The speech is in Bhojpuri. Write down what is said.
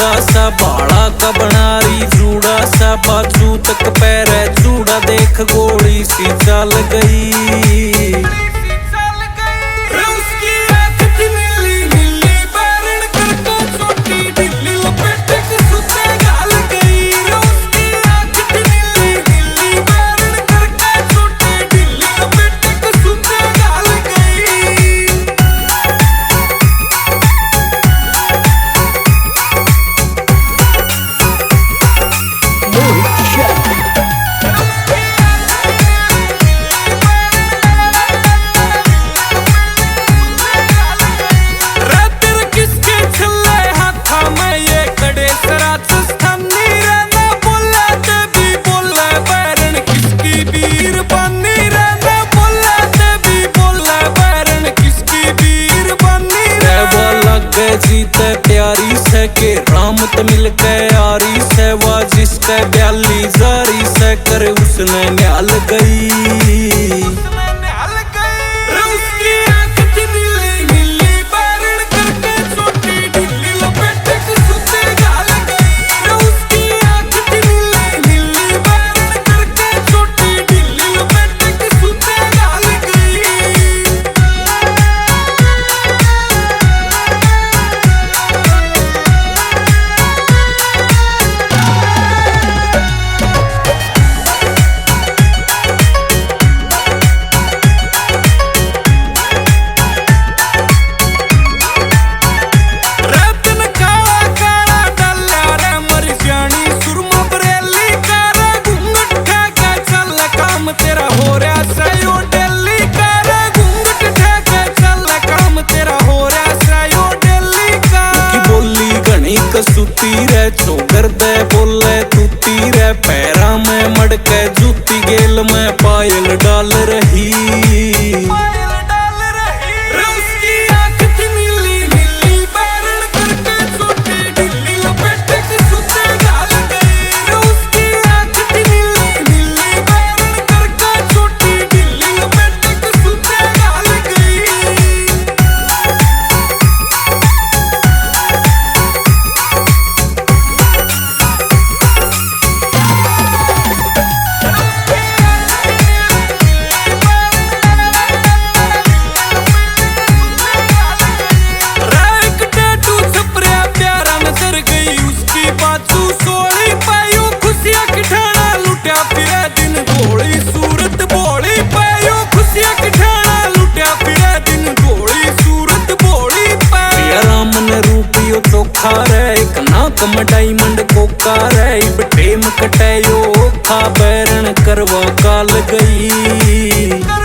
चूड़ा सा बाड़ा का बनारी जूड़ा सा बाजू तक पैर चूड़ा देख गोली सी चल गई। जीते प्यारी से के राम त मिल के यारी से वा जिसके ब्याली जारी से करे उसने न्याल गई। सुती रे चोगर दे बोले तूती रे पैरा में मड़के जूती गेल में पायल डाल रही। एक नाक में डायमंड कोका रे टेम कटायो खा बैरन करवा काल गई।